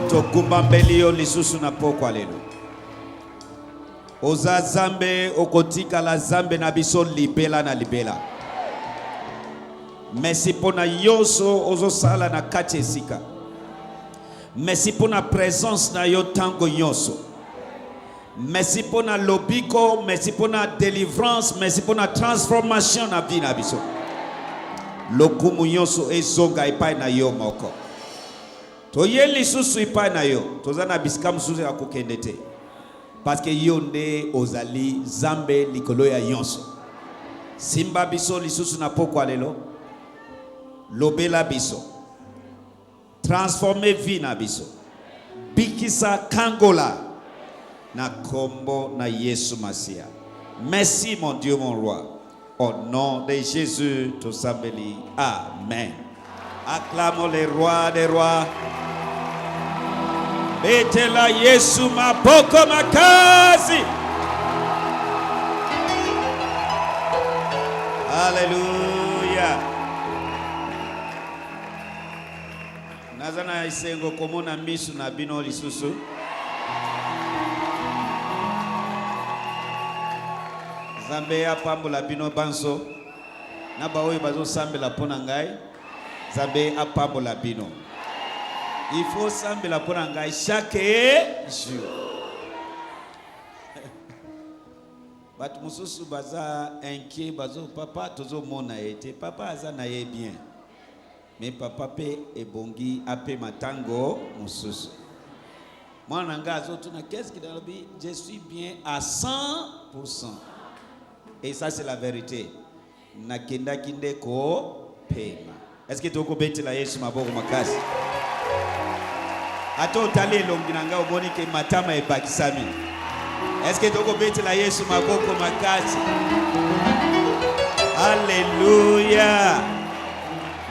Tokumbambelio lisusu na pokwa lelo. Oza zambe okotika la zambe na biso libela na libela. Merci pona yoso ozo sala na kati esika. Merci pona présence na yo tango yoso. Merci pona lobiko, merci pona délivrance, merci pona transformation na vie na biso. Lokumu yoso ezonga epai na yo moko. Toye lisusu epai na yo, tozana bisika mususu ya kokende te. Parce que yonde ozali zambe likolo ya yonso. Simba biso lisusu na pokwa lelo. Lobela biso. Transformer vie na biso. Bikisa kangola na kombo na Yesu Masia. Merci mon Dieu mon roi. Au nom de Jésus tout sambeli. Amen. Acclamons les rois des rois. Betela Yesu mapoko makazi. Alléluia. Nazana isengo komona misu na bino lisusu. Zambe ya pambola bino banso. Na baoyo bazo sambela pona ngai. Zambe apambola bino. Il faut sambela pona ngai chaque jour. Bat mususu baza inquiet bazo papa tozo mona ete papa aza na ye bien. Mais papa pe ebongi ape matango mususu. Moi nanga azotuna qu'est-ce qu'il a dit? Je suis bien à 100%. Et ça c'est la vérité. Nakenda kinde ko pema. Est-ce que toko beti la Yesu maboko makasi? Ato tali longinanga oboni ke matama e bakisami. Est-ce que toko beti la Yesu maboko makasi? Alléluia.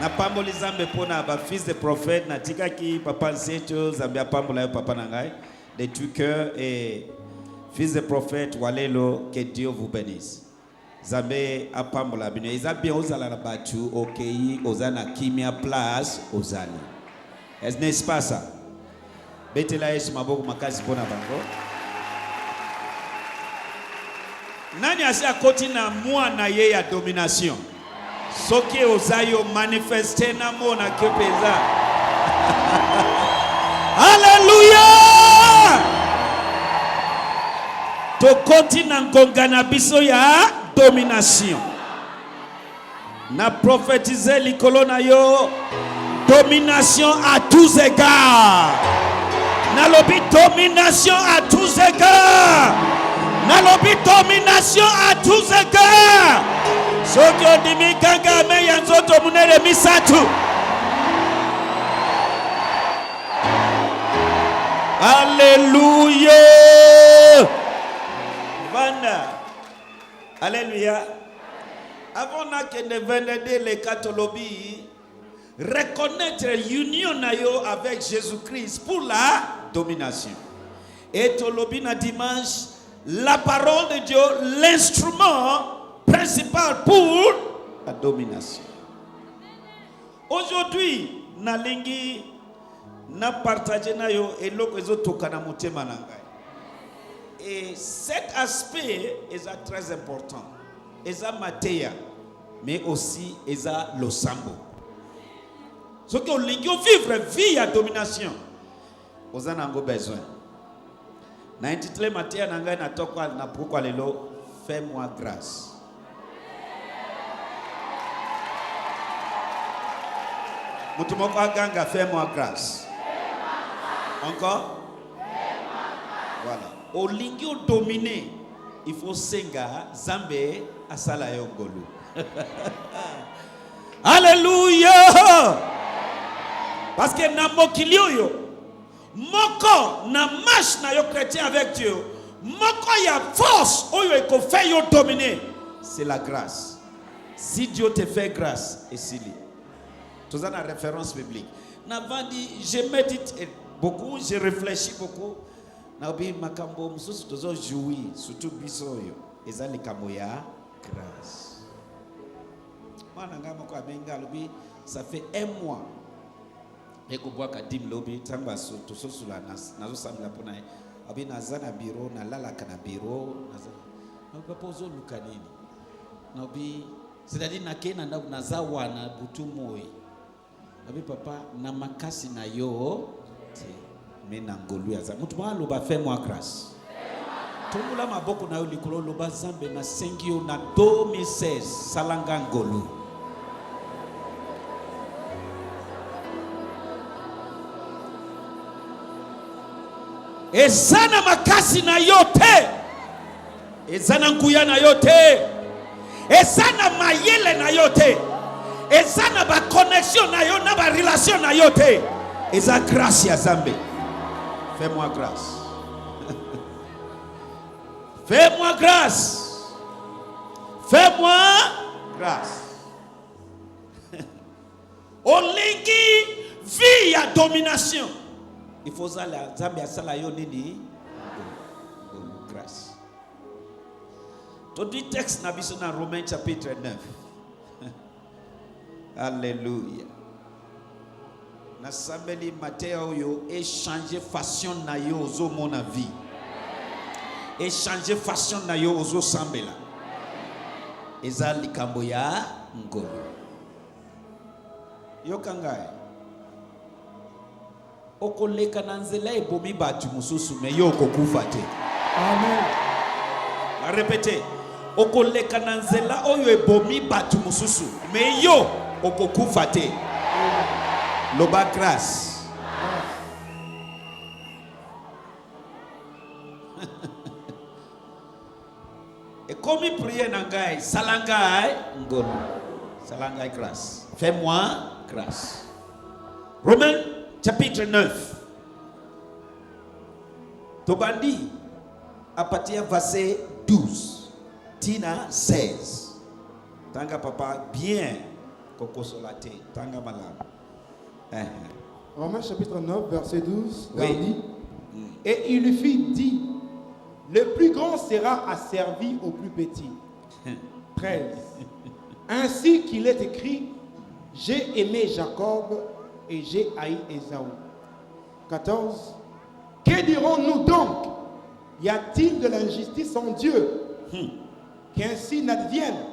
Na pamboli zambe pona ba fils de prophète na tika ki papa nseto zambe pambola yo papa nangai de tout cœur et fils de prophète walelo que Dieu vous bénisse. Zambe apambola bino ezabie ozala na batu okei ozana kimia place ozali. N'est-ce pas ça? Betela Yesu maboko makasi pona bango. Nani asia koti na mwana ye ya domination? Soki ozayo manifeste na mona kepeza. Alléluia! Tokoti na ngongana biso ya domination. Na prophétiser likolo na yo domination à tous égards. Na lobi domination à tous égards. Na lobi domination à tous égards. Sokyo dimi kanga me yanzoto munere misatu. Alléluia. Vanda. Alléluia. Avant que ne vienne les catholobies, reconnaître l'union avec Jésus-Christ pour la domination. Et tolobi na dimanche, la parole de Dieu, l'instrument principal pour la domination. Aujourd'hui, nalingi na partager na yo eloko ezotoka na motema na ngai. Et cet aspect est très important. Eza mateya, mais aussi eza losambo. Ce que olingi vivre vie à domination, ozana ngo besoin. Na intitulé mateya na ngai na tokwa na pourquoi lelo fais-moi grâce. Mutumoko aganga fais-moi grâce. Encore? Voilà. Olingi o dominer, il faut senga zambe asala yo ngolu. Alléluia! Parce que na mokilio yo, moko na marche na yo chrétien avec Dieu, moko ya force oyo eko fait yo dominer, c'est la grâce. Si Dieu te fait grâce, et si li. Tout ça la référence biblique. Navandi, je médite beaucoup, je réfléchis beaucoup. Nabi makambo mususu tozo jouir surtout biso yo ezali kamoya grâce. Moi nanga moko abenga lobi ça fait un mois ekobwaka dim lobi tamba tososula nazosambela mpona ye abi naza na biro nalalaka na biro papa ozoluka nini nabi c'est-à-dire nakei na ndako naza wana butu moi abi papa na makasi na yo te me na ngolu ya mutu aloba fais-moi grâce tumula maboko na yo likolo loba Nzambe na sengi yo na 2016 salanga ngolu ezana makasi na yo te ezana nkuya na yo te ezana mayele na yo te ezana ba connexion na yo na ba relation na yo te eza grâce ya Nzambe. Fais-moi grâce. Fais-moi grâce. Fais-moi grâce. Olingi vie ya domination. Il faut ça la Nzambe asala yo nini? Grâce. Tout texte na biso na Romains chapitre 9. Alléluia. Na sambeli Matteo yo échanger façon na yo zo mon vie. Échanger façon na yo zo sambela. Eza likambo ya ngolo. Yo kangaye. Okoleka na nzela ebomi batu mususu me yo okokufa te. Amen. Na répéter. Okoleka na nzela oyo ebomi batu mususu me yo okokufa te. Loba grâce. Et comme il prie nangai salangai ngolo. Salangai grâce. Fais-moi grâce. Romains chapitre 9. Tobandi à partir verset 12. Tina 16. Tanga papa bien kokosolate. Tanga malam. Romains chapitre 9 verset 12. Oui. Dit, et il lui fit dit, le plus grand sera asservi au plus petit. 13. Ainsi qu'il est écrit, j'ai aimé Jacob et j'ai haï Ésaü. 14. Que dirons-nous donc? Y a-t-il de l'injustice en Dieu? Qu'ainsi n'advienne.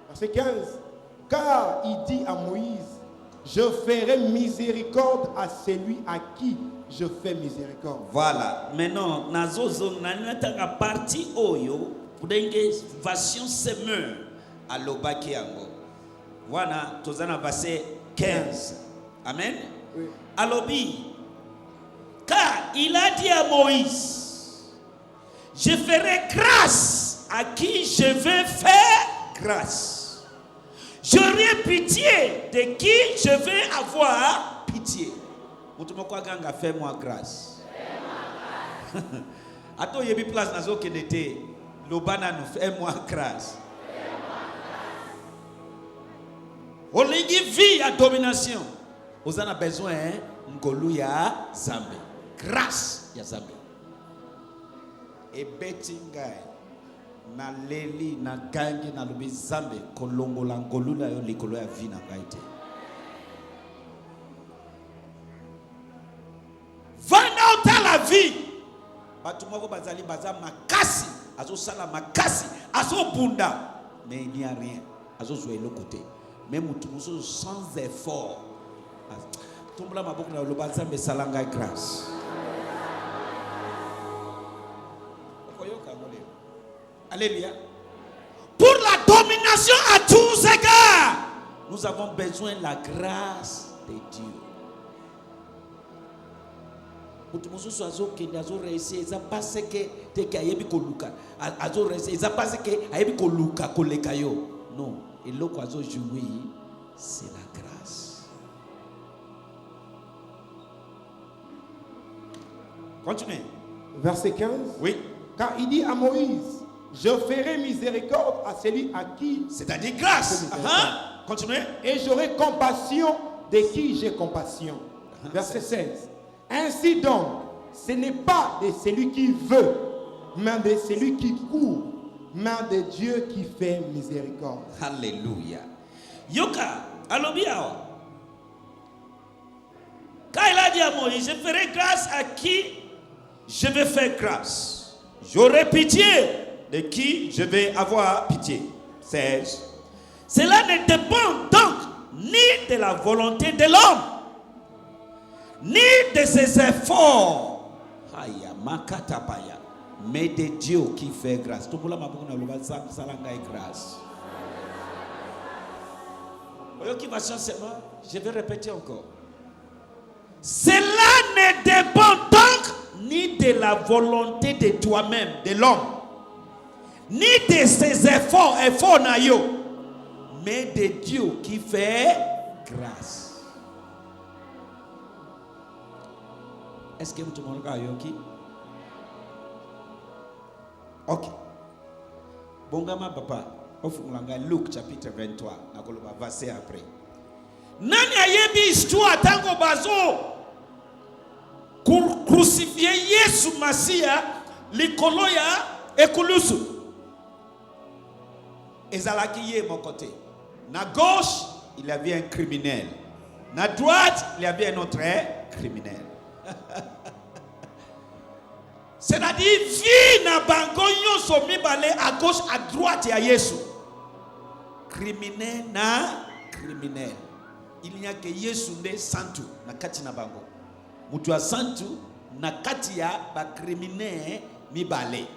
Verset 15. Car il dit à Moïse, je ferai miséricorde à celui à qui je fais miséricorde. Voilà. Maintenant, nazozo nanatanga parti oyo pudenge version semeur à l'obaki yango. Voilà, tozana verset 15. Amen. Oui. Alobi. Car il a dit à Moïse, je ferai grâce à qui je vais faire grâce. J'aurai pitié de qui je vais avoir pitié. Mutumoko ganga, fais-moi grâce. Ato yebi place nazo kenete. Lobana nous fais-moi grâce. Olingi vie à domination. Vous en avez besoin ngolu ya Nzambe. Grâce ya Nzambe. Et betingai. Na leli na gangi na lubi Nzambe kolongola ngolu na yo likolo ya vie na kaite. Vanda ota la vie. Batu moko bazali baza makasi, azo sala makasi, azo bunda, mais il n'y a rien. Azo jouer le côté. Même mutu muso sans effort. Tombla maboko na lo Nzambe salanga grâce. Alléluia. Pour la domination à tous égards, nous avons besoin de la grâce de Dieu. Mutu mususu azokende azorese eza parce que teke ayebi koluka azorese eza parce que ayebi koluka koleka yo. Non, eloko azojouer c'est la grâce. Continuez. Verset 15. Oui. Car il dit à Moïse, je ferai miséricorde à celui à qui... C'est-à-dire grâce. Continuez. Et j'aurai compassion de qui j'ai compassion. Verset 16. Ainsi donc, ce n'est pas de celui qui veut, mais de celui qui court, mais de Dieu qui fait miséricorde. Alléluia. Yoka, alobi awa. Quand il a dit à Moïse, je ferai grâce à qui je vais faire grâce. J'aurai pitié de qui je vais avoir pitié. 16. Cela ne dépend donc ni de la volonté de l'homme, ni de ses efforts, mais de Dieu qui fait grâce. Grâce. Je vais répéter encore. Cela ne dépend donc ni de la volonté de toi-même, de l'homme, ni de ses efforts, mais de Dieu qui fait grâce. Est-ce que vous avez yoki? Ok. Bongama papa, ofungulanga Luc chapitre 23, nakoloba verset après. Nani ayebi histoire tango bazo crucifié Yesu Masia likolo ya ekulusu. Ezalaki ye mon côté. Na gauche, il y avait un criminel. Na droite, il y avait un autre criminel. C'est-à-dire, vie na bango nyonso mibale à gauche, à droite ya Yesu. Criminel na criminel. Il n'y a que Yesu nde santu na kati na bango. Mutu ya santu na kati ya ba criminel mibale.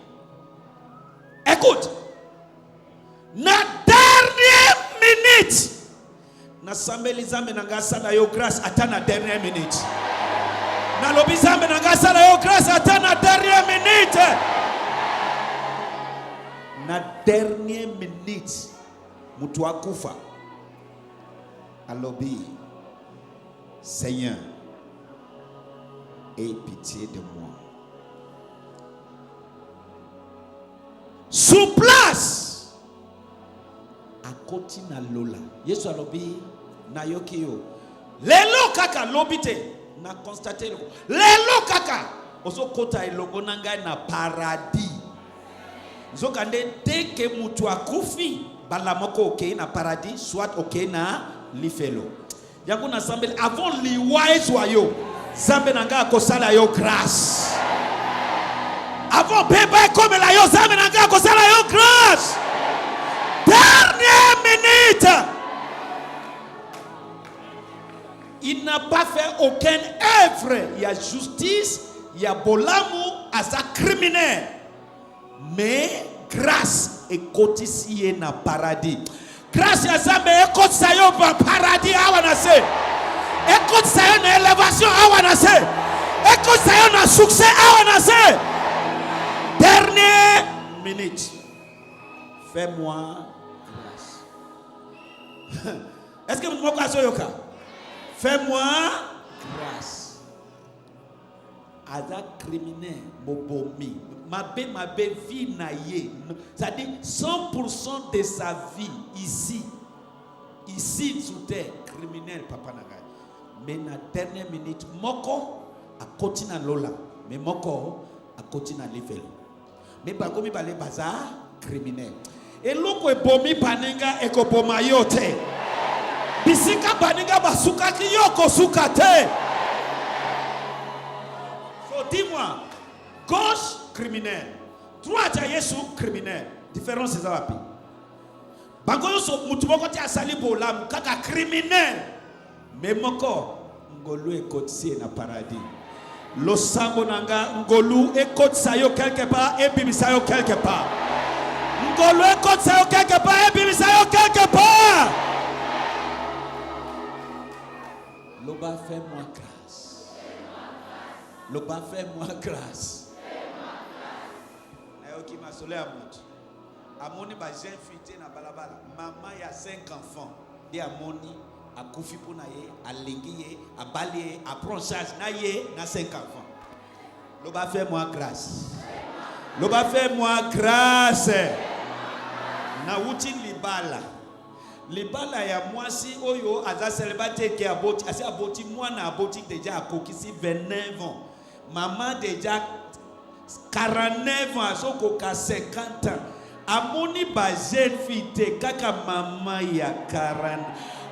Écoute. Na dernière minute. Na sambeli zambe na ngasa na yo grâce atana dernière minute. Na lobi zambe na ngasa na yo grâce atana dernière minute. Na dernière minute. Mutu akufa. Alobi, Seigneur, aie pitié de moi. Sous place, à côté na lola. Yesu alobi na yokiyo. Lelo kaka lobite na constater le. Lelo kaka oso kota elongo nanga na paradis. Zokande dès que mutu akufi balamoko okay na paradis soit okay na lifelo. Yango na sambel avant liwais wayo. Zambe nanga kosala yo grâce. Avant bébé comme la yo zambe nanga kosala yo grâce. Dernière minute. Il n'a pas fait aucune œuvre. Il y a justice, il y a bolamu à sa criminel. Mais grâce et cotisie na paradis. Grâce à Zambe, écoute ça yo paradis awanase. Écoute ça yo na élévation awanase. Écoute ça yo na succès awanase. Dernière minute. Fais-moi grâce. Est-ce que vous m'avez yoka? Fais-moi grâce. Ada criminel bobomi. Ma vie na ye. C'est-à-dire 100% de sa vie ici sous terre, criminel papa naga. Mais na dernière minute, moko a côté na lola, mais moko a côté na level. Mais bango mi bale baza criminel. Et loko e bomi paninga e ko boma yote. Bisika paninga basuka ki yoko sukate. So dis-moi, gauche criminel, droite à Yesu criminel. Différence c'est ça. Bango yo so mutu moko ti asali bolam kaka criminel. Mais moko ngolu e kotisi na paradis. Lo sango nanga ngolu e kotisa yo quelque part et bimisa yo quelque part. Ngolu e kotisa yo quelque part et bimisa yo quelque part. Loba fais-moi grâce. Loba fais-moi grâce. Qui m'a solé à monte. Amoni ba jeune fille na balabala. Maman y a 5 enfants. Et Amoni a koufi pour naye, a lingiye, a balayer, a prendre charge naye na 5 enfants. Loba fais-moi grâce. Loba fais-moi grâce. Na wuti libala. Libala ya mwasi oyo aza célibataire qui aboti, asi aboti mwana aboti déjà akokisi 29 ans. Maman déjà 49 ans, sokoka 50 ans. Amoni ba jeune fille kaka maman ya 40.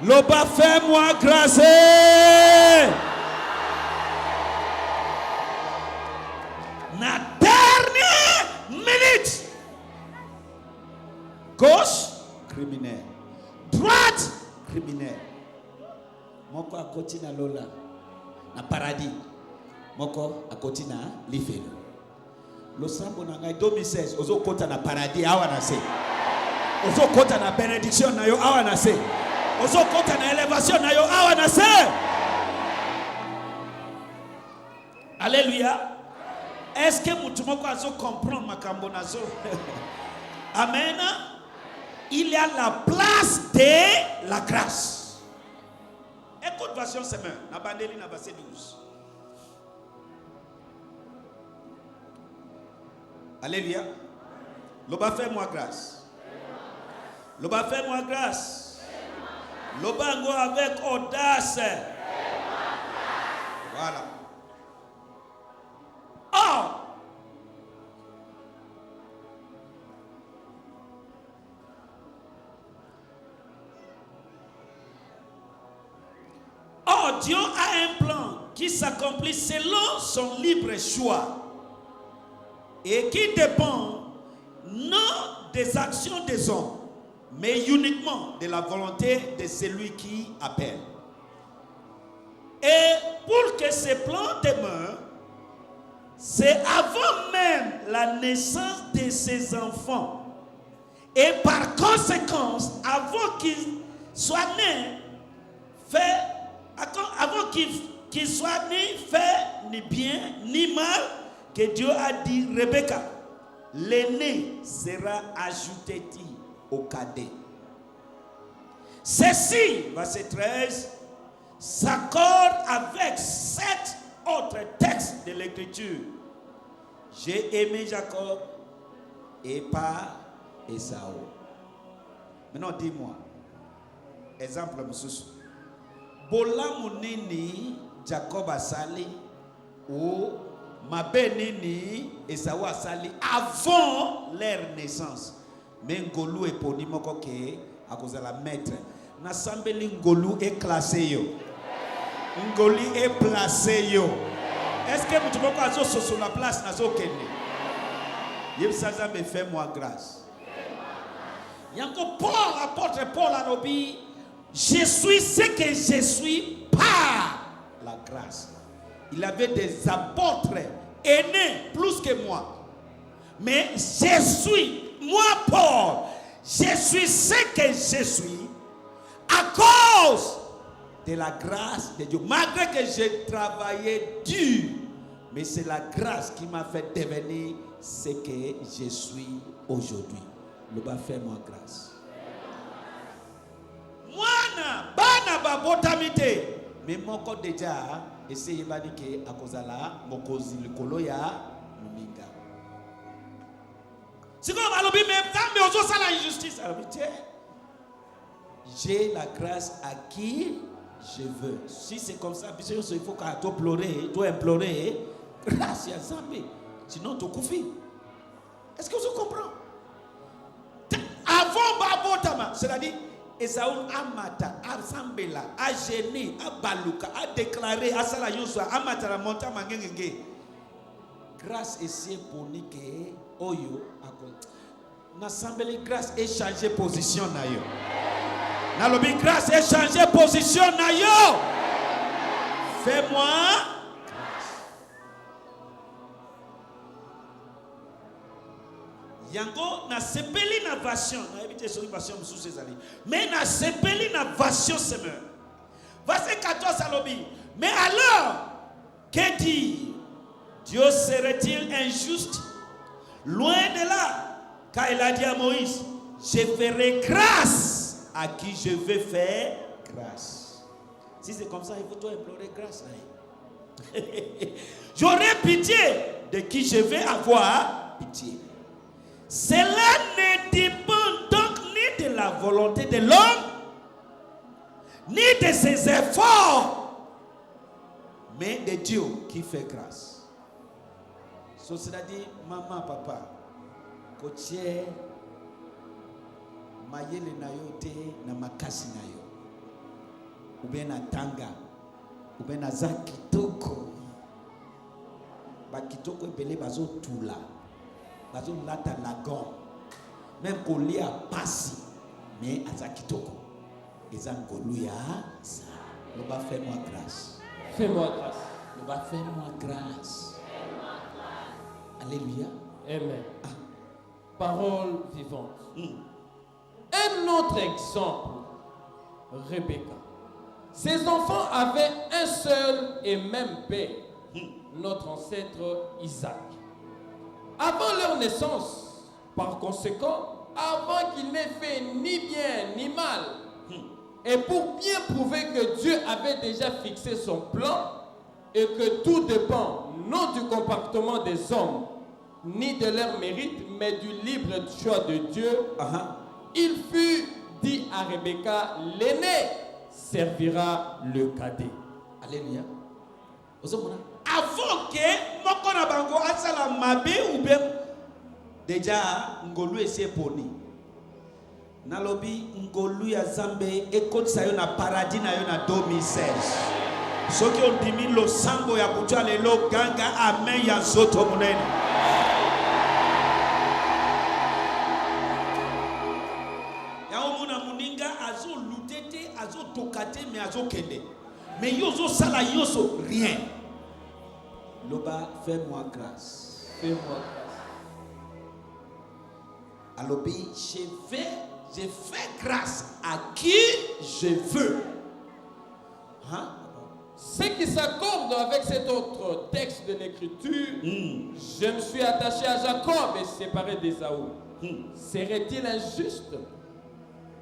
Loba fais-moi grâce. Gauche, criminel. Droite, criminel. Moko a côté na lola, na paradis. Moko a côté na l'ifelo. Le sambo na ngai 2016, ozo kota na paradis awa na se. Ozo kota na bénédiction na yo awa na se. Ozo kota na élévation na yo awa na se. Alléluia. Est-ce que mutumoko azo comprendre makambo nazo? Amen. Il y a la place de la grâce. Écoute version semaine. Na bandeli na verset 12. Alléluia. Loba fais-moi grâce. Loba fais-moi grâce. Loba ngo avec audace. Voilà. Or, Dieu a un plan qui s'accomplit selon son libre choix et qui dépend non des actions des hommes, mais uniquement de la volonté de celui qui appelle. Et pour que ce plan demeure, c'est avant même la naissance de ses enfants. Et par conséquent, avant qu'ils soient nés, avant qu'ils soient ni fait ni bien ni mal, que Dieu a dit, Rebecca, l'aîné sera ajouté au cadet. Ceci, verset 13, s'accorde avec 7 autres textes de l'écriture. J'ai aimé Jacob et pas Esau. Maintenant, dis-moi, exemple, monsieur. Bola munini Jacob asali ou mabenini Esau asali avant leur naissance. Mais Ngolu est poni moko ke à cause de la maître. Nasambeli Ngolu est classé yo. Ngoli est placé yo. Est-ce que vous pouvez pas sur la place nazo kende? Yebsaza me fait moi grâce. Yanko Paul, apôtre Paul Anobi. Je suis ce que je suis par la grâce. Il avait des apôtres aînés plus que moi. Mais je suis, moi Paul, je suis ce que je suis à cause de la grâce de Dieu. Malgré que j'ai travaillé dur, mais c'est la grâce qui m'a fait devenir ce que je suis aujourd'hui. Le bas fait moi grâce. Mwana bana babotamite mais moko deja essayé banike akozala mokozi likolo ya muminga siko balobi même tambe ozo sala injustice alobi j'ai la grâce à qui je veux. Si c'est comme ça, il faut qu'à toi pleurer, toi implorer grâce à Zambé, sinon tu koufi. Est-ce que vous comprenez? Avant babotama, c'est-à-dire Esaú amata, asambela, a gêné, a baluka, a déclaré, a sala yosua, amata la monta mangenge. Grâce est pour nique oyo akon. N'assemblée grâce est changé position na yo. Na lobi grâce est changé position na yo. Fais-moi grâce. Yango na sepeli na version, na éviter sur une version sous ces années. Mais na sepeli na version semeur. Verset 14 à l'obi. Mais alors, que dit Dieu serait-il injuste? Loin de là, car il a dit à Moïse, je ferai grâce à qui je veux faire grâce. Si c'est comme ça, il faut toi implorer grâce. J'aurai pitié de qui je vais avoir pitié. Cela ne dépend donc ni de la volonté de l'homme, ni de ses efforts, mais de Dieu qui fait grâce. So, c'est-à-dire, maman, papa, kotier, mayele na yo te na makasi na yo. Ou bien na tanga, ou bien na za kitoko. Ba kitoko ebele bazo tula. Bazo lata lagon. même kolia pasi mais azakitoko eza ngolu ya ça loba fais-moi grâce. Fais-moi grâce. Loba fais-moi grâce. Alléluia. Amen. Parole vivante. Un autre exemple, Rebecca. Ses enfants avaient un seul et même père, notre ancêtre Isaac. Avant leur naissance, par conséquent, avant qu'il n'ait fait ni bien ni mal, et pour bien prouver que Dieu avait déjà fixé son plan et que tout dépend non du comportement des hommes, ni de leur mérite, mais du libre choix de Dieu, il fut dit à Rebecca, l'aîné servira le cadet. Alléluia. Avant que mokona bango asala mabe ou bien déjà ngolu ese poni. Nalobi ngolu ya Zambe ekotisa yo na paradis na yo na 2016. Soki ondimi losambo ya kutwa lelo ganga amen ya zoto munene. Ya omuna muninga azo lutete azo tokate mais azo kende. Mais yozo sala yoso rien. Loba fais-moi grâce. Fais-moi grâce. Alobi je fais grâce à qui je veux. Hein? Ce qui s'accorde avec cet autre texte de l'écriture, je me suis attaché à Jacob et séparé d'Ésaü. Serait-il injuste?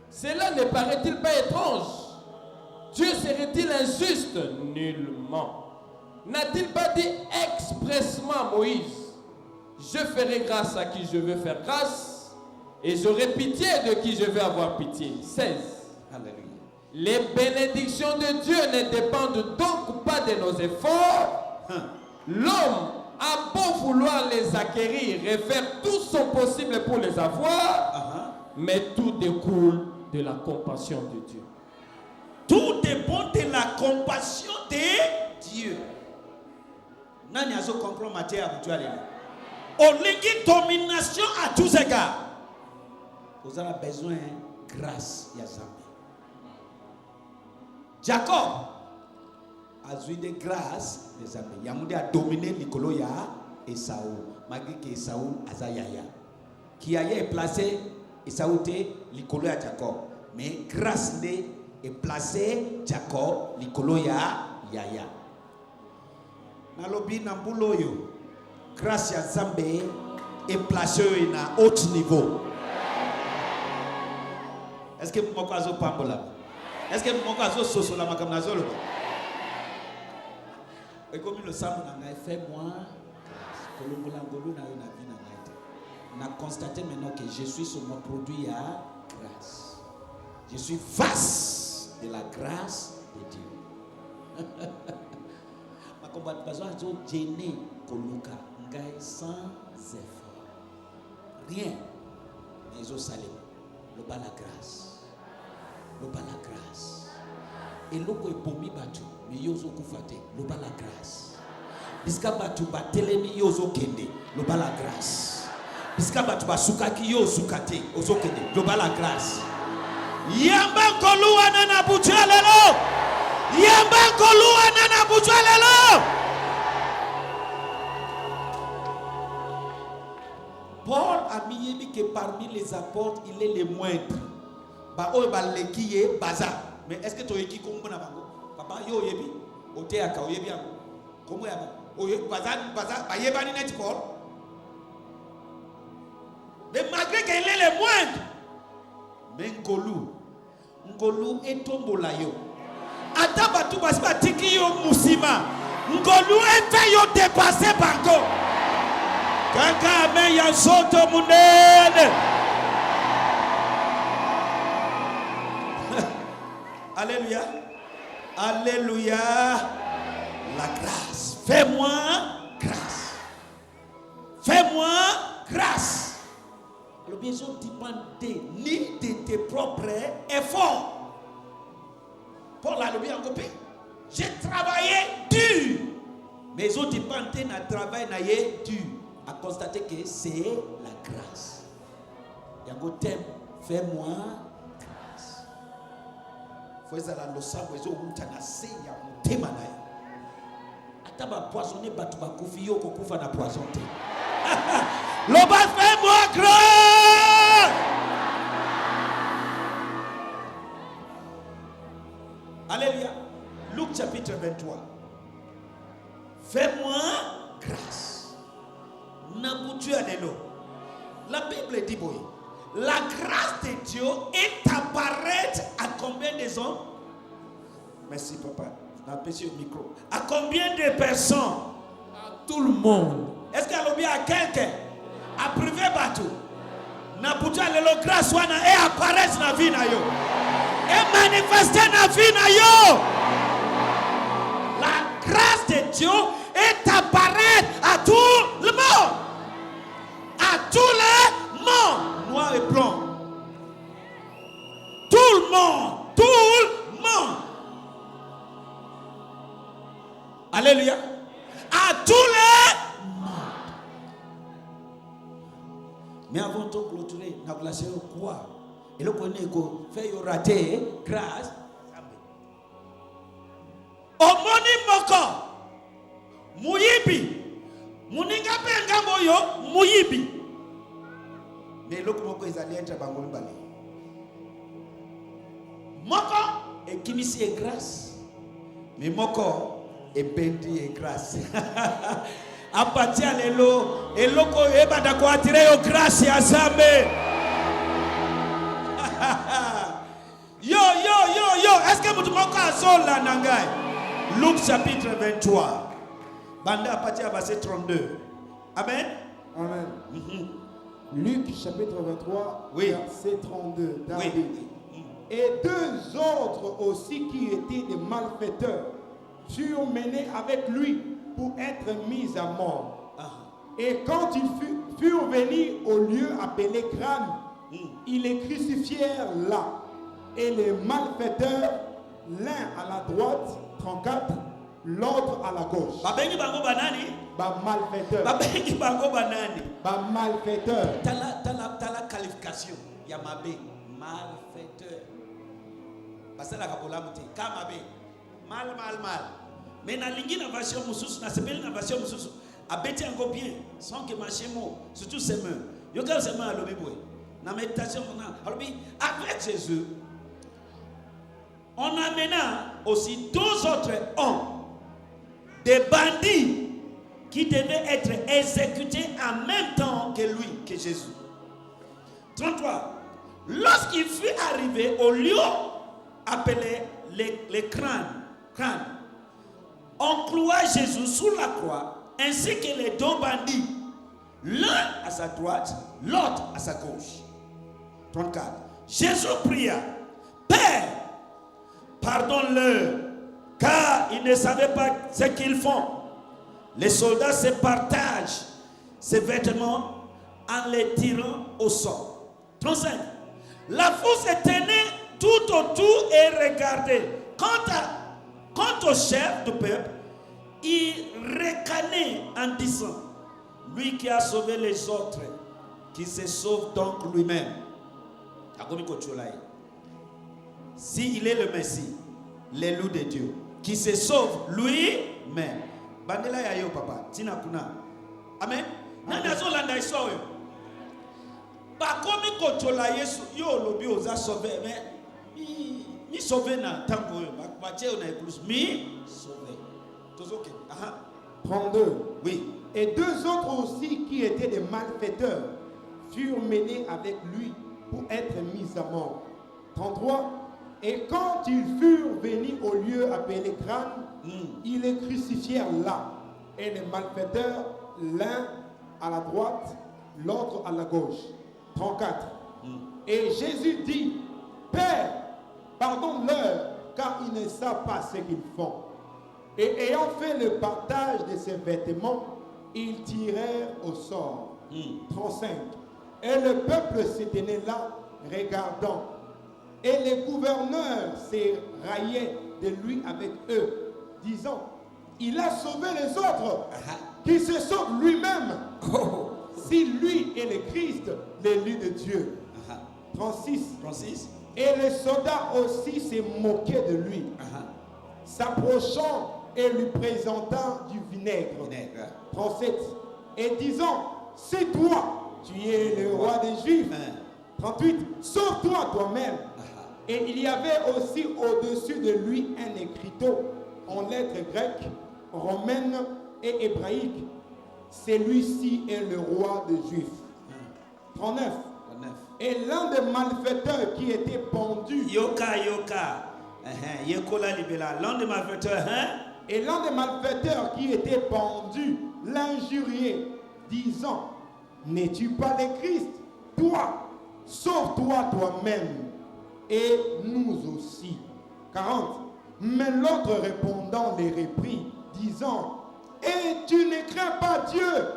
Cela ne paraît-il pas étrange? Dieu serait-il injuste? Nullement. N'a-t-il pas dit expressément à Moïse, je ferai grâce à qui je veux faire grâce et j'aurai pitié de qui je veux avoir pitié. 16. Alléluia. Les bénédictions de Dieu ne dépendent donc pas de nos efforts. L'homme a beau vouloir les acquérir et faire tout son possible pour les avoir, mais tout découle de la compassion de Dieu. Tout dépend de la compassion de Dieu. Nani azo comprendre Matthieu habituellement. Olingi domination à tous égards. Vous avez besoin de grâce ya Zambe. Jacob a eu de grâce de Zambe. Yamude a dominé Nicolo ya Esaü. Malgré que Esaü aza yaya. Qui a placé Esaü te Nicolo ya Jacob. Mais grâce est placé Jacob Nicolo ya yaya. Nalobi na mbulo yo grâce ya Zambe est placé na haut niveau. Est-ce que moko azo pambola? Est-ce que moko azo sosola makamna zolo? Et comme le sambo na ngai fais-moi grâce. Kolongola ngolu na yo na vie na ngai. Na constaté maintenant que je suis sur mon produit à grâce. Je suis face de la grâce de Dieu. Combat besoin de gêner Koluka ngai sans effort. Rien. Mais ils ont salé. Le bas la grâce. Le bas la grâce. Et l'oko est pomi batu. Mais yozo kufate. Le bas la grâce. Biska batu batelemi yozo kende. Le bas la grâce. Biska batu basukaki yozo kate. Ozo kende. Le bas la grâce. Yamba kolua nana buchalelo. Yamba kolua nana buchalelo. Paul a mis que parmi les apôtres, il est le moindre. Ba o ba lekiye baza. Mais est-ce que tu es qui comme na bango? Papa yo yebi, o te aka o yebi ango. Komo ya ba? O yebi baza ba yeba ni net Paul. Mais malgré qu'il est le moindre, mais Ngolu etombola yo. Ata batu basi batiki yo musima. Ngolu ete yo dépasser bango. Kaka amen ya zoto munene. Alléluia. Alléluia. La grâce. Fais-moi grâce. Fais-moi grâce. Le besoin dépend ni de tes propres efforts. Paul a le bien coupé. J'ai travaillé dur. Mais ils ont dépendé d'un travail dur. À constater que c'est la grâce. Yango tem, fais-moi grâce. Faut ezala losambo ezo muta na se ya mutema na yo. Ata ba poisonner batu ba kufi yo kokufa na poison te. Loba, fais-moi grâce. Alléluia. Luc chapitre 23. Fais-moi grâce. Nabutu alelo. La Bible dit boy. La grâce de Dieu est apparente à combien de hommes? Merci papa. N'empêchez le micro. À combien de personnes? À tout le monde. Est-ce qu'il y a bien à quelqu'un? À privé bateau. Nabutu alelo grâce wana et apparaître na vie na yo. Et manifester na vie na yo. La grâce de Dieu est apparente à tout le monde. À tout le monde. Noir et blanc. Tout le monde. Tout le monde. Alléluia. À tout le monde. Mais avant de clôturer, nous avons quoi? Et le connaît qu'on fait rater grâce. Omoni moko. Muyibi. Muninga penga moyo. Muyibi. Mais le moko ils allaient être bangoli bali. Moko et kimisi et grâce. Mais moko et pendi et grâce. Apati alelo eloko ebada ko atire yo grâce ya Zambe. Yo, est-ce que vous avez nangai? Luc chapitre 23. Banda partir à verset 32. Amen. Amen. Luc chapitre 23, Oui. verset 32. David. Oui. Et deux autres aussi qui étaient des malfaiteurs furent menés avec lui pour être mis à mort. Et quand ils furent venus au lieu appelé Crâne, ils les crucifièrent là. Et les malfaiteurs, l'un à la droite, 34, l'autre à la gauche. Babengi bango banani? Ba malfaiteur. Babengi bango banani? Ba malfaiteur. Tala qualification. Yamabe. Malfaiteur. Parce que la kapolamute. Kamabe. Mal. Mais na lingi na version mususu, na sepeli na version mususu. Abeti encore bien. Sans que machemo. Surtout ses mains. Yoka ses mains à l'obéboé. Na méditation, avec Jésus, on amena aussi deux autres hommes, des bandits qui devaient être exécutés en même temps que lui, que Jésus. 33. Lorsqu'il fut arrivé au lieu appelé les crânes, on cloua Jésus sous la croix, ainsi que les deux bandits, l'un à sa droite, l'autre à sa gauche. 34. Jésus pria, Père, pardonne-leur, car ils ne savaient pas ce qu'ils font. Les soldats se partagent ses vêtements en les tirant au sort. 35. La foule se tenait tout autour et regardait. Quant au chef du peuple, il ricanait en disant, lui qui a sauvé les autres, qui se sauve donc lui-même. Si il est le Messie, l'élu de Dieu, qui se sauve lui-même. Bandela ya yo papa, tina kuna. Amen. Nani azolanda isoyo. Bakomi kochola Yesu yo lobi oza sauver mais mi sauver na tango yo. Bache ona église mi sauver. Tozoke. 32. Oui. Et deux autres aussi qui étaient des malfaiteurs furent menés avec lui pour être mis à mort. 33. Et quand ils furent venus au lieu appelé Crâne, ils les crucifièrent là. Et les malfaiteurs, l'un à la droite, l'autre à la gauche. 34. Et Jésus dit, Père, pardonne-leur, car ils ne savent pas ce qu'ils font. Et ayant fait le partage de ses vêtements, ils tirèrent au sort. 35. Et le peuple se tenait là, regardant. Et les gouverneurs se raillaient de lui avec eux, disant, il a sauvé les autres, qui se sauve lui-même. Si lui est le Christ, l'élu de Dieu. 36. Et les soldats aussi se moquaient de lui, s'approchant et lui présentant du vinaigre. 37. Et disant, c'est toi, tu es le roi des Juifs. 38. Sauve-toi toi-même. Et il y avait aussi au-dessus de lui un écriteau en lettres grecques, romaines et hébraïques. Celui-ci est le roi des Juifs. 39. Et l'un des malfaiteurs qui était pendu. L'un des malfaiteurs, Et l'un des malfaiteurs qui était pendu l'injuriait, disant, n'es-tu pas le Christ? Toi, sauve-toi toi-même et nous aussi. 40. Mais l'autre répondant les reprit, disant, et tu ne crains pas Dieu,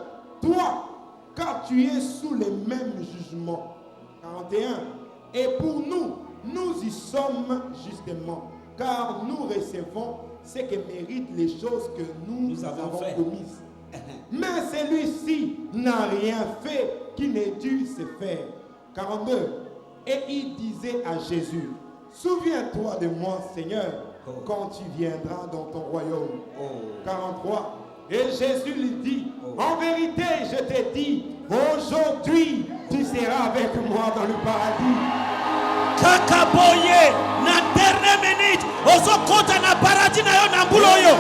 toi, car tu es sous les mêmes jugements. 41. Et pour nous, nous y sommes justement, car nous recevons ce que méritent les choses que nous avons commises. Mais celui-ci n'a rien fait qui n'ait dû se faire. 42. Et il disait à Jésus, souviens-toi de moi, Seigneur, quand tu viendras dans ton royaume. 43. Et Jésus lui dit, en vérité, je te dis, aujourd'hui, tu seras avec moi dans le paradis. Kakaboye, na dernière minute, ozokota na paradis na yo na mbulo yo.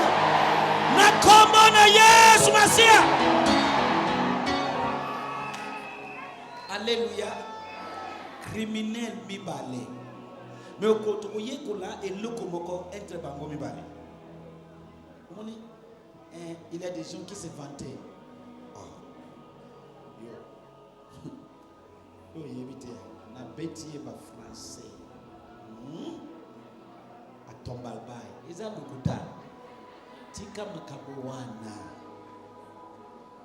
Na kombo na Yesu Masia. Alléluia. Criminel mibale. Mais au côté où yekola et le komoko entre bango mibale. Il y a des gens qui se vantaient. Oh, yebite na beti ba français. A tombalbai. Eza lukuta. Tika makabo wana.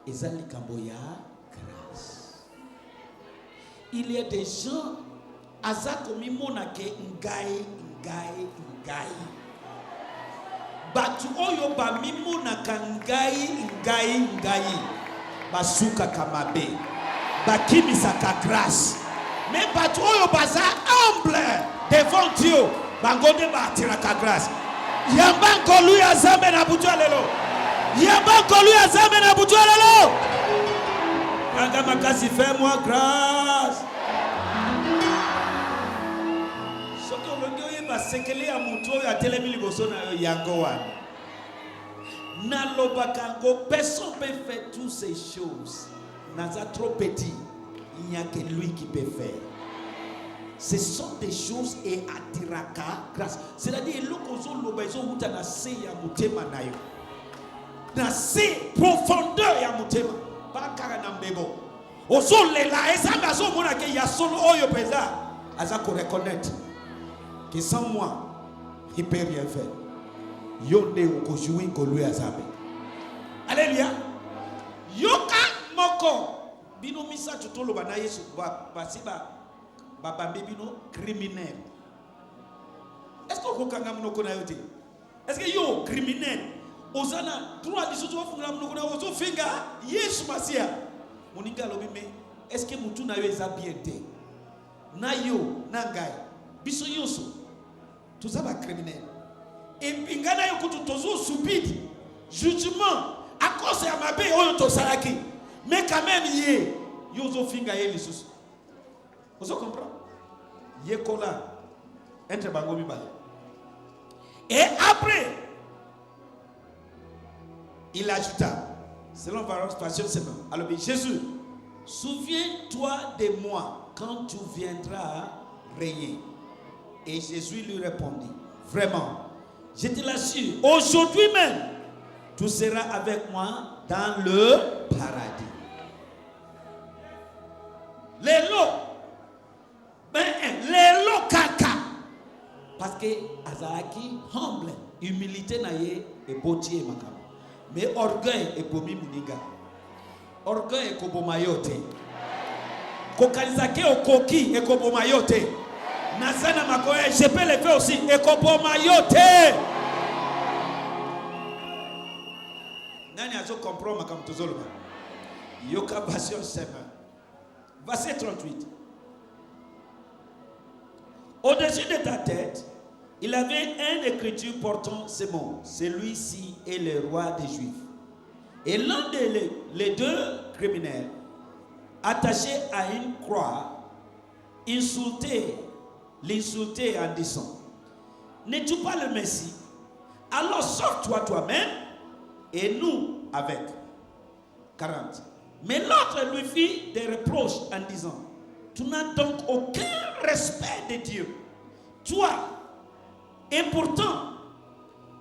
Eza likambo ya grâce. Il y a des gens azako mimona ke ngai. Batu oyo ba mimona ka ngai. Basuka kamabe. Bakimisa ka grâce. Mais batu oyo baza humble devant Dieu. Bangonde ba atira ka grâce. Yamba kolu ya zambe na butu lelo. Yanga makasi fais-moi grâce. Soko longi oye ba sekele ya mutu oyo atelemi liboso na yo yango wana. Na lobakango, personne peut faire toutes ces choses. Naza trop petit, il n'y a que lui qui peut faire. Ce sont des choses et atiraka grâce. C'est-à-dire lokozo lobazo huta na se ya mutema na yo. Na se profondeur ya mutema. Pas kara na mbebo. Ozo lela ezambe azo mona ke ya solo oyo peza. Aza ko reconnaître que sans moi, il peut rien faire. Yonde ukojui ngolwe azabe. Alléluia. Yoka moko bino misa tutolo bana Yesu basiba babambe bino criminel. Est-ce que okanga munoko na yote? Est-ce que yo criminel ozana droit de soto funga munoko na ozo finga Yesu Masia. Moninga lobime est-ce que mutu na yo eza bien te? Na yo na ngai biso yoso tuzaba criminel. Et pingana yo kutu tozo subidi jugement à cause ya mabe oyo to salaki. Mais quand même yé yozo finga ye lisusu. Vous comprenez? Yekola entre bango mibale. Et après il ajouta selon Varose Passion Semaine. Alors Jésus, souviens-toi de moi quand tu viendras régner. Et Jésus lui répondit, vraiment, je te l'assure, aujourd'hui même, tu seras avec moi dans le paradis. Les lots kaka. Parce que Azaki humble, humilité naye et beauté et makam. Mais orgueil et bomi muniga. Orgueil et kobomayote. Kokalizake okoki et kobomayote. Nazana makoye, je peux le faire aussi et kobomayote. Nani azo comprend makam tozoloma. Yoka version 7. Verset 38. Au-dessus de ta tête, il avait une écriture portant ces mots. Celui-ci est le roi des Juifs. Et l'un des deux criminels, attaché à une croix, l'insultait en disant, n'es-tu pas le Messie? Alors sauve-toi toi-même et nous avec. 40. Mais l'autre lui fit des reproches en disant, tu n'as donc aucun respect de Dieu. Toi, et pourtant,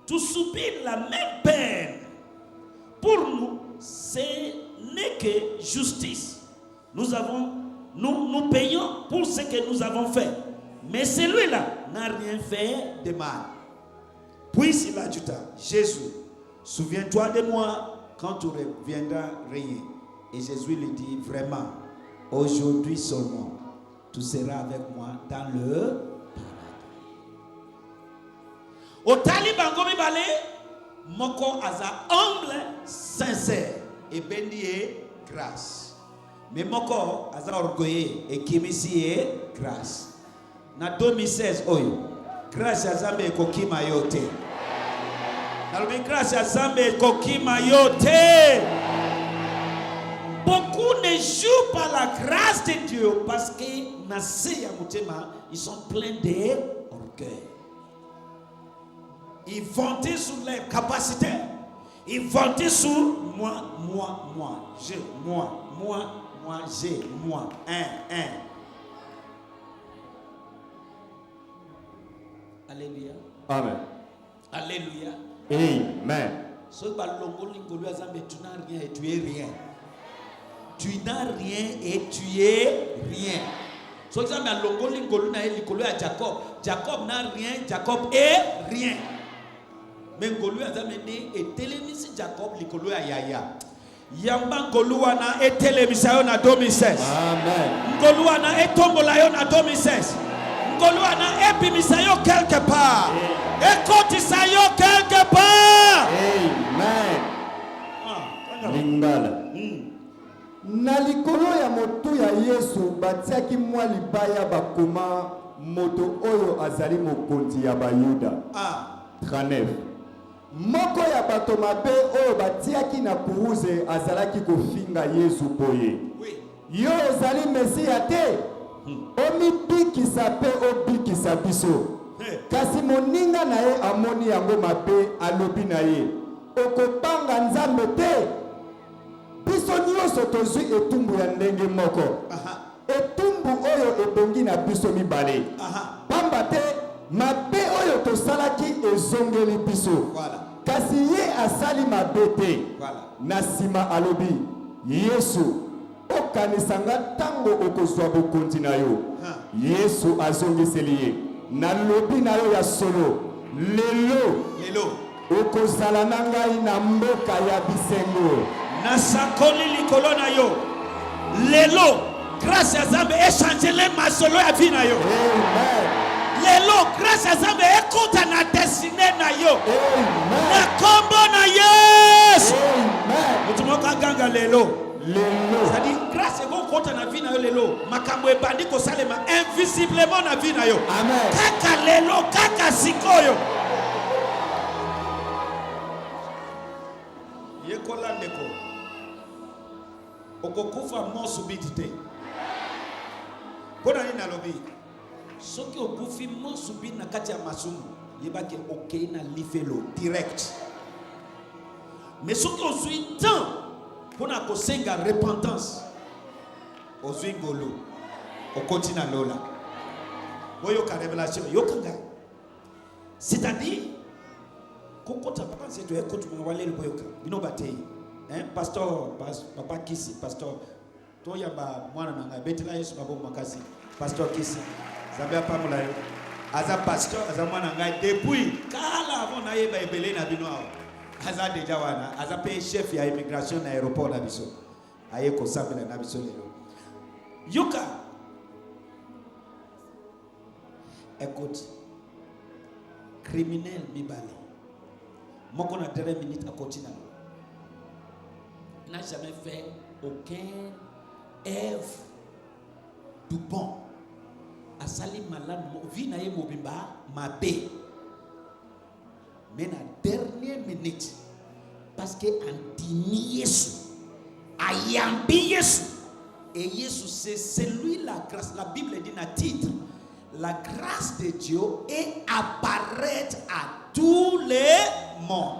tu subis la même peine. Pour nous, ce n'est que justice. Nous payons pour ce que nous avons fait. Mais celui-là n'a rien fait de mal. Puis il ajouta, Jésus, souviens-toi de moi quand tu reviendras régner. Et Jésus lui dit, vraiment, aujourd'hui seulement, tu seras avec moi dans le paradis. Au taliban gomi balé, moko aza humble, sincère et béni grâce. Mais moko aza orgueilleux et kimisi est grâce. Na 2016 oyo, grâce à Zambé kokima yote. Na grâce à Zambé kokima yote. Beaucoup ne jouent pas la grâce de Dieu parce que ils sont pleins d'orgueil. Ils vantent sur leurs capacités. Ils vantent sur moi, j'ai, moi, j'ai, moi, un. Alléluia. Amen. Alléluia. Amen. Tu n'as rien et tu es rien. Tu n'as rien et tu es rien. So exemple à Longoli Ngolu na likolo ya Jacob. Jacob n'a rien, Jacob est rien. Mais Ngolu azamene etelemisi Jacob likolo ya Yaya. Yamba Ngolu wana etelemisa yo na 2016. Amen. Ngolu wana etombola yo na 2016. Ngolu wana epimisa yo quelque part. Ekotisa yo quelque part. Amen. Lingala. Na likolo ya moto ya Yesu batiaki mwa libaya bakoma moto oyo azali mokonzi ya Bayuda. 39. Moko ya bato mabe oyo batiaki na kuruze azalaki kofinga Yesu boye. Yo ozali Mesia te. Omibikisa pe obikisa biso. Kasi moninga na ye amoni yango mabe alobi na ye. Okopanga Nzambe te. Biso nyonso tozwi etumbu ya ndenge moko. Etumbu oyo ebongi na biso mibale. Pamba te mabe oyo tosalaki ezongeli biso. Kasi ye asali mabe te. Na sima alobi, Yesu, okanisanga tango okozwa bokonzi na yo. Yesu azongiseli ye. Nalobi na yo ya solo. Lelo. Okozala na ngai na mboka ya bisengo. Nasakoli likolo na yo. Lelo, grâce à Zambé, échangez-les ma solo ya vie na yo. Amen. Lelo, grâce à Zambé, écoute na destinée na yo. Amen. Na kombo na Yesu. Amen. Mutumoka ganga lelo. C'est-à-dire, grâce à vous compte na vie na yo lelo. Makambo ebandi ko salema invisiblement na vie na yo. Amen. Kaka lelo, kaka sikoyo. Yekola ndeko. Okokufa mo subitite. Pona ni nalobi. Soki okufi mo subit na kati ya masumu, yebake okei na lifelo direct. Mais soki ozwi temps pona kosenga repentance, ozwi ngolo, okoti na lola. Boyoka révélation, yokanga. C'est-à-dire kokota papa c'est toi écoute me wale le boyoka. Bino batei. Pasteur, papa Kisi, pasteur Toya ba mwana nanga betela Yesu babo makasi. Pasteur Kisi. Zabia pamola yo. Aza pasteur, aza mwana nanga depuis kala avant na yeba ebele na bino awa. Aza deja wana, aza pe chef ya immigration na aéroport na biso. Aye ko sabela na biso lelo. Yuka. Écoute. Criminel mibale. Moko na 3 minutes à continuer. Il n'a jamais fait aucun œuvre du bon à asali malamu vi na ye mobimba mabe. Mais na dernière minute parce que andimi Yesu ayambi Yesu et Yesu c'est celui la grâce. La Bible dit na titre la grâce de Dieu est apparaître à tous les mondes.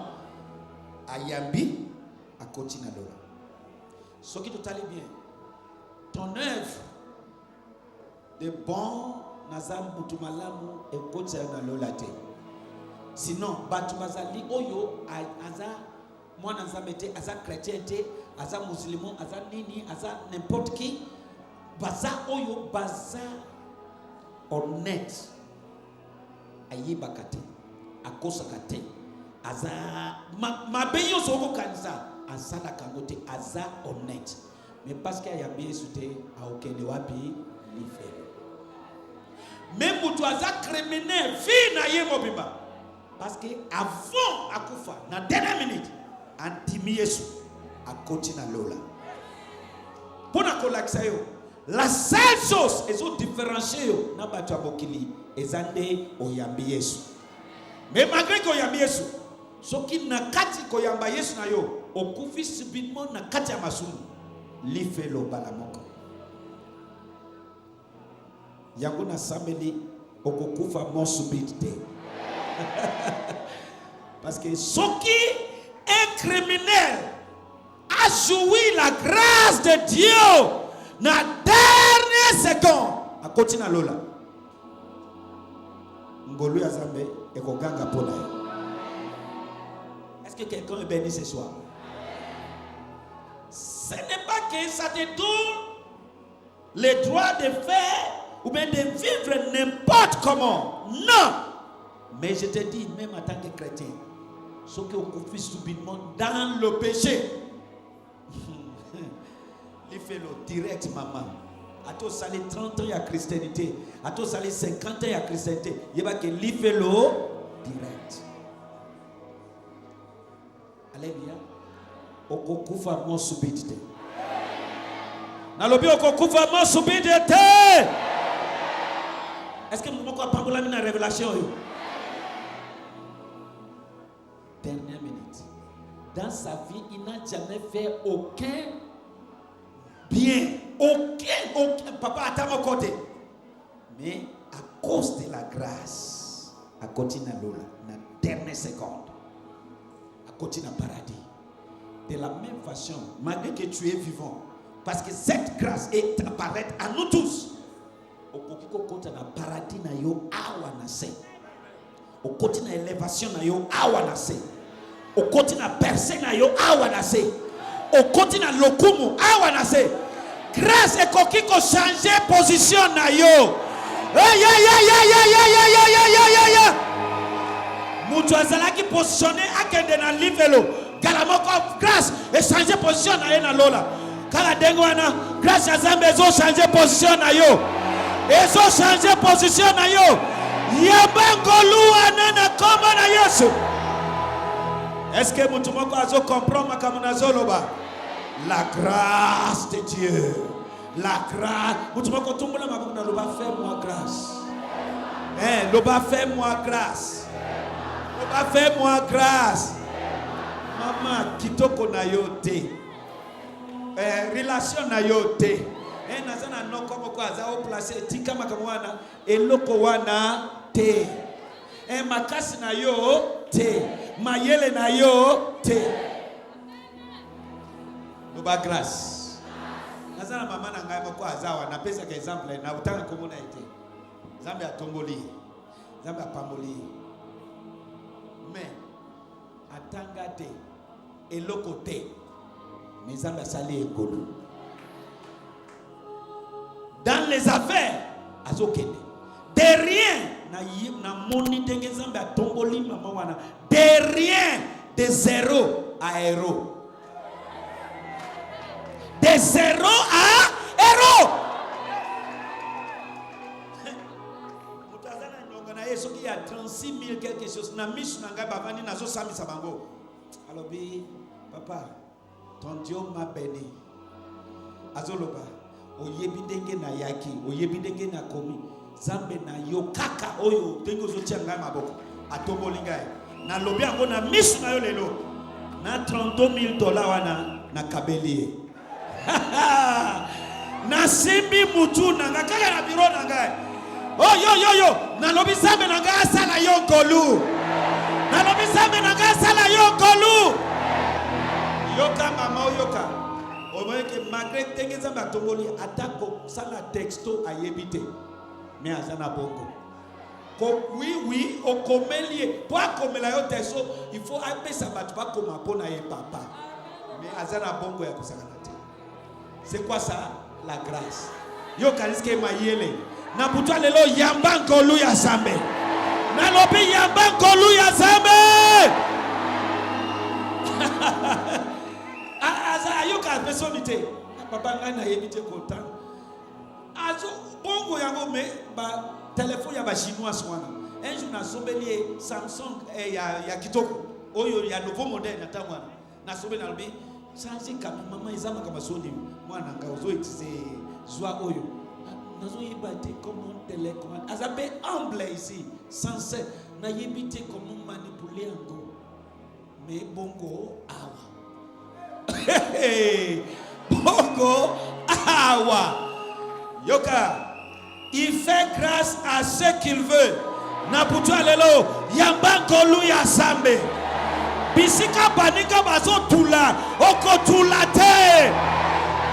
Ayambi à continue là. Ce qui tout allait bien. Ton œuvre de bon nazam butumalamu et continue na lolate. Sinon batubazali oyo aza mwana nzamete aza chrétien te aza musulman aza nini aza n'importe qui baza oyo baza honnête ayibaka te akosaka te aza mabeyo soko kanisa asala kango te aza honnête mais parce qu'il y a bien sauté a okende wapi lifelo même mutu aza criminel fi na ye mobimba parce que avant akufa na dernière minute antimi Yesu akoti na lola pona kolakisa yo la seule chose ezo différencier yo na bato abokili ezande oyambi Yesu mais malgré que oyambi Yesu soki na kati koyamba Yesu na yo okufi subitement na kati ya masumu lifelo bala moko yango na sambeli okokufa mo subite parce que ce qui est criminel a joui la grâce de Dieu na dernière seconde a continue lola ngolu ya zambe ekoganga pona. Est-ce que quelqu'un est béni ce soir? Ce n'est pas que ça te donne le droit de faire ou bien de vivre n'importe comment. Non. Mais je te dis, même en tant que chrétien, ce qui est subitement dans le péché, il fait le direct, maman. À tous salé 30 ans à Christianité, à tous salé 50 ans à Christianité, il y a que il fait le direct. Alléluia. Okokufa mo subidité. Nalobi okokufa mo subidité. Est-ce que vous pouvez parler de la révélation? Dernière minute. Dans sa vie, il n'a jamais fait aucun bien. Aucun. Papa, attends mon côté. Mais à cause de la grâce, à continuer Lola, dans la dernière seconde, à continuer le paradis. De la même façon, malgré que tu es vivant, parce que cette grâce est apparaître à nous tous. Au côté na paradis na yo awa na se. Au côté na élévation na yo awa na se. Au côté na percée na yo awa na se. Au côté na lokumu awa na se. Grâce et coquille ko changer position na yo. Mutu azalaki positionné akende na livelo. Galamoko grâce et changer position na yo na lola. Kala dengo wana grâce ya Zambe zo changer position na yo. Ils ont changé position na yo. Yabangolu anana koma na Yesu. Est-ce que mutu moko azo comprendre makamuna zoloba? La grâce de Dieu. La grâce. Mutu moko tumbola mabuna loba fais-moi grâce. Loba fais-moi grâce. Loba fais-moi grâce. Maman kitoko na yo te. Relation na yo te. Nazana no komo kwa za o place tika makamwana eloko wana te. Makasi na yo te. Mayele na yo te. Loba grâce. Nazana mama na ngai moko azawa na pesa ka exemple na utanga komona ete. Zambe atomboli. Zambe apamboli. Mais atanga te eloko te. Mais zambe sali egolu. Dans les affaires, azokende. De rien, na moni denge zambe atomboli mama wana. De rien, de zéro à héros. De zéro à héros. Mutazana nyonga na Yesu qui a 36 000 quelque chose. Na misu na ngai bavani nazo sami sabango. Alors bi papa, ton Dieu m'a béni. Azoloba. Oyebi ndenge na yaki, oyebi ndenge na komi. Zambe na yo kaka oyo tengo zo tianga maboko atomboli ngai na lobi yango na misu na yo lelo na $32,000 wana na kabelie na simbi mutu na nga kaka na biro na ngai yo na lobi Zambe na ngai asala yo golu na lobi Zambe na ngai asala yo golu yoka mama yoka omoye ke malgré tenge Zambe atomboli atako sala texto ayebite mais azana bongo oui au comélie pour comela yo texto il faut appeler ça bat pas comme pona ye papa mais azana bongo ya kusakana te c'est quoi ça la grâce yo kaliske mayele na butwa lelo yamba nkolu ya Zambe na lobi yamba nkolu ya Zambe aza yo ka personnalité papa ngai na yebite content azo bongo yango me ba téléphone ya ba chinois swana un jour na sombeli Samsung ya kitoko oyo ya nouveau modèle na tamwana na sombeli na lobi changer kama mama izama kama soni mwana nga ozo itize zwa oyo nazo yebate comment télécommande azabe humble ici sincère na yebite comment manipuler yango mais bongo awa bongo awa yoka il fait grâce à ce qu'il veut na butu alelo yamba nkolu ya Zambe bisika baninga bazo tula oko tula te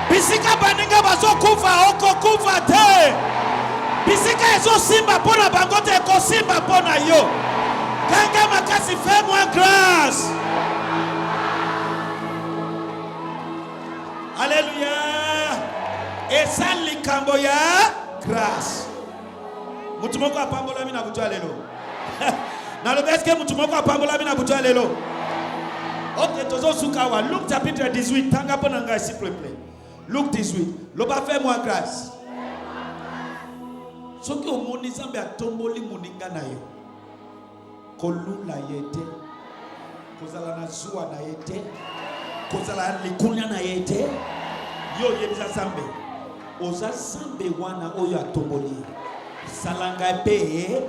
bisika baninga bazo kufa oko kufa te bisika ezo simba pona bango te ko simba pona yo kanga makasi fais-moi grâce. Alléluia. Et ça likambo ya grâce. Mutumoko apambola mina butu alelo. Na le est-ce que mutumoko apambola mina butu alelo. Ok, tozo sukawa. Luc chapitre 18. Tanga pona ngai s'il vous plaît. Luc 18. Loba fais-moi grâce. Soki omoni Zambe atomboli muninga na yo. Kolula yete. Kozala na zuwa na yete. Kozala likunya na yete. Yo yebisa Zambe. Oza Zambe wana oyo atomboli. Salanga pe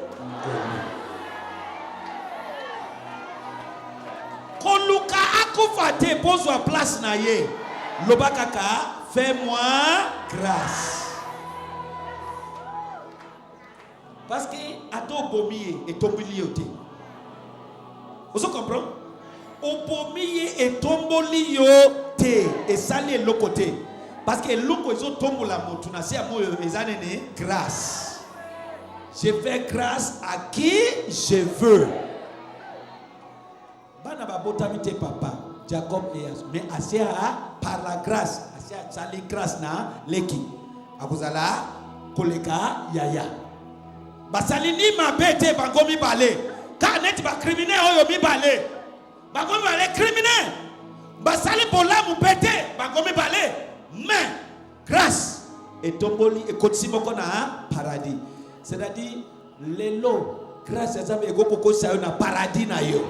koluka akufa te pozwa place na ye. Loba kaka fais-moi grâce. Parce que ato bomiye et tomboli yote. Vous comprenez? Opomiye et tomboli yote et sali et l'autre côté. Parce que l'autre ils ont tombé la montre. Na c'est amour ezanene grâce. Je fais grâce à qui je veux. Bana babotamite papa Jacob et mais assez par la grâce, assez sali grâce na leki. Akuzala koleka yaya. Basali ni mabete bangomi balé. Kanet ba criminel oyo mi balé. Bangomi balé criminel. Basali bolamu bete bangomi balé. Mais grâce et tomboli et kotimoko na paradis. C'est-à-dire lelo grâce à Zambe ego koko sa na paradis na yo.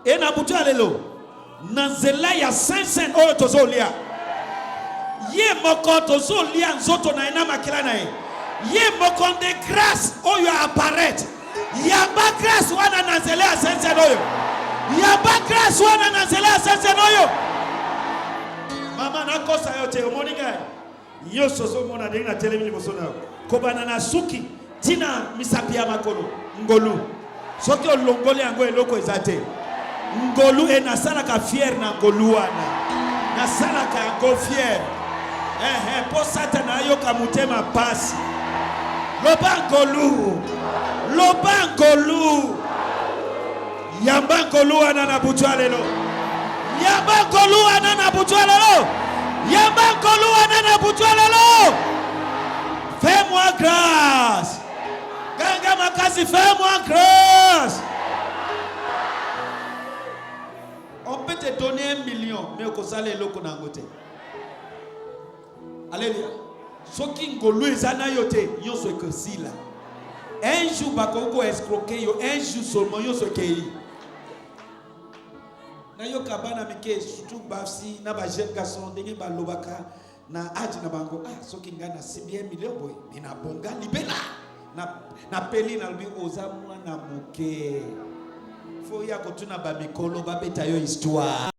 Et na butu lelo na nzela ya sensen oyo tozolia. Ye moko tozolia nzoto na ina makila na ye. Ye moko de grâce oyo apparaître. Yamba grâce wana na nzela ya sensen oyo. Yamba grâce wana na nzela ya sensen oyo. Mama na kosa yote omoni ngai. Yo soso mona de na telemi bosona. Kobana na suki tina misapia makolo ngolu. Soki olongoli yango eloko ezate. Ngolu e nasala ka fier na ngolu wana. Nasala ka go fier. Po satana yo ka mutema pasi. Lobangolu. Lobangolu. Yamba ngolu wana na butwa lelo. Yamba ngolu wana na butwa lelo. Yamba ngolu wana na butwa lelo. Fais-moi grâce. Ganga makasi, fais-moi grâce. On peut te donner 1 million, mais au sale loko na ngote. Alléluia. Soki ngolu ezana yote, yo so que si là. Un jour bakoko escroquer yo, un jour seulement yo so kei. Na yo kabana mike surtout bafsi na ba jeune garçon ndenge ba lobaka na aji na bango soki nga na simbi million boy na bonga libela na peli na lubi oza mwana moke fo ya kotuna ba mikolo ba beta yo histoire